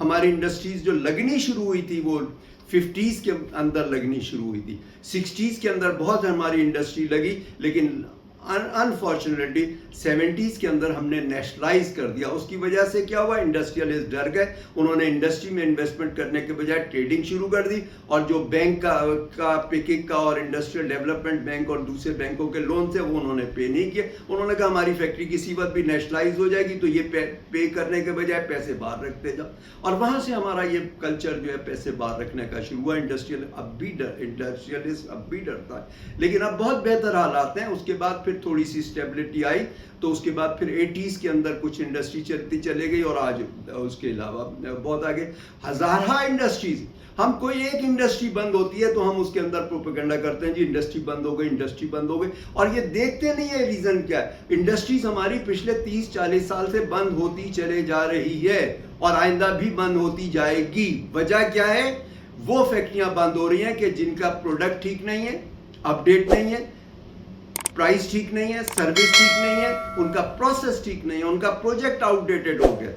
हमारी इंडस्ट्रीज जो लगनी शुरू हुई थी वो 50s के अंदर लगनी शुरू हुई थी, 60s के अंदर बहुत हमारी इंडस्ट्री लगी, लेकिन अनफॉर्चुनेटली 70s के अंदर हमने नेशनलाइज कर दिया। उसकी वजह से क्या हुआ, इंडस्ट्रियलिस्ट डर गए, उन्होंने इंडस्ट्री में इन्वेस्टमेंट करने के बजाय ट्रेडिंग शुरू कर दी, और जो बैंक का पिकिंग का और इंडस्ट्रियल डेवलपमेंट बैंक और दूसरे बैंकों के लोन थे वो उन्होंने पे नहीं किए। उन्होंने कहा हमारी फैक्ट्री किसी वक्त भी नेशनलाइज हो जाएगी तो ये पे करने के बजाय पैसे बाहर रखते जाओ, और वहां से हमारा ये कल्चर जो है पैसे बाहर रखने का शुरू हुआ। इंडस्ट्रियलिस्ट अब भी डरता है, लेकिन अब बहुत बेहतर हालात हैं। उसके बाद फिर थोड़ी सी स्टेबिलिटी आई, तो उसके बाद फिर 80s के अंदर कुछ इंडस्ट्री चलती चले गई, और आज उसके अलावा बहुत आगे हजारा इंडस्ट्रीज। हम कोई एक इंडस्ट्री बंद होती है तो हम उसके अंदर प्रोपेगेंडा करते हैं जी इंडस्ट्री बंद हो गई, इंडस्ट्री बंद हो गई, और ये देखते नहीं है रीजन क्या है। इंडस्ट्रीज हमारी पिछले 30-40 साल से बंद होती चले जा रही है और आइंदा भी बंद होती जाएगी। वजह क्या है, वो फैक्ट्रियां बंद हो रही हैं कि जिनका प्रोडक्ट ठीक नहीं है, अपडेट नहीं है, प्राइस ठीक नहीं है, सर्विस ठीक नहीं है, उनका प्रोसेस ठीक नहीं है, उनका प्रोजेक्ट आउटडेटेड हो गया।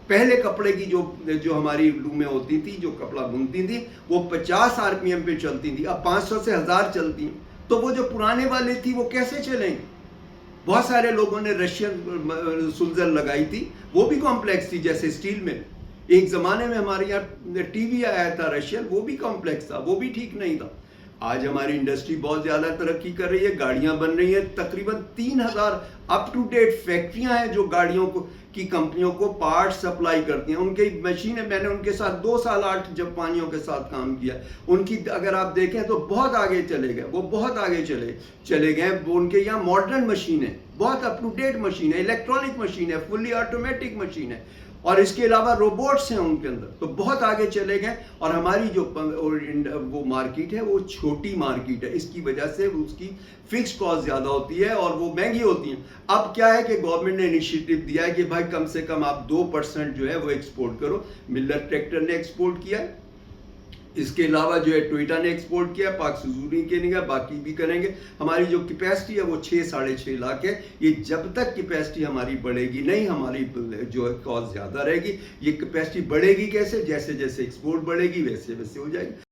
पहले कपड़े की जो हमारी लूमें होती थी, जो कपड़ा बुनती थी, वो 50 आरपीएम पे चलती थी, अब 500 से 1000 चलती हैं। तो वो जो पुराने वाले थी वो कैसे चलेंगे? बहुत सारे लोगों ने रशियन सुलझन लगाई थी, वो भी कॉम्प्लेक्स थी, जैसे स्टील में एक जमाने में हमारे यहाँ टीवी आया था रशियन, वो भी कॉम्प्लेक्स था, वो भी ठीक नहीं था। आज हमारी इंडस्ट्री बहुत ज्यादा तरक्की कर रही है, गाड़ियां बन रही है, तकरीबन 3000 अप टू डेट फैक्ट्रियां हैं जो गाड़ियों को की कंपनियों को पार्ट सप्लाई करती हैं। उनकी मशीनें, मैंने उनके साथ 2 साल 8 जापानियों के साथ काम किया, उनकी अगर आप देखें तो बहुत आगे चले गए, वो बहुत आगे चले गए। उनके यहाँ मॉडर्न मशीन है, बहुत अप टू डेट मशीन है, इलेक्ट्रॉनिक मशीन है, फुल्ली ऑटोमेटिक मशीन है, और इसके अलावा रोबोट्स हैं उनके अंदर, तो बहुत आगे चले गए। और हमारी जो वो मार्केट है वो छोटी मार्केट है, इसकी वजह से उसकी फिक्स कॉस्ट ज़्यादा होती है और वो महंगी होती हैं। अब क्या है कि गवर्नमेंट ने इनिशिएटिव दिया है कि भाई कम से कम आप 2% जो है वो एक्सपोर्ट करो। मिलर ट्रैक्टर ने एक्सपोर्ट किया है, इसके अलावा जो है टोयोटा ने एक्सपोर्ट किया, पाक सुजुकी के नहीं, बाकी भी करेंगे। हमारी जो कैपेसिटी है वो 6-6.5 लाख है। ये जब तक कैपेसिटी हमारी बढ़ेगी नहीं, हमारी जो है कॉस्ट ज़्यादा रहेगी। ये कैपेसिटी बढ़ेगी कैसे? जैसे जैसे एक्सपोर्ट बढ़ेगी वैसे वैसे हो जाएगी।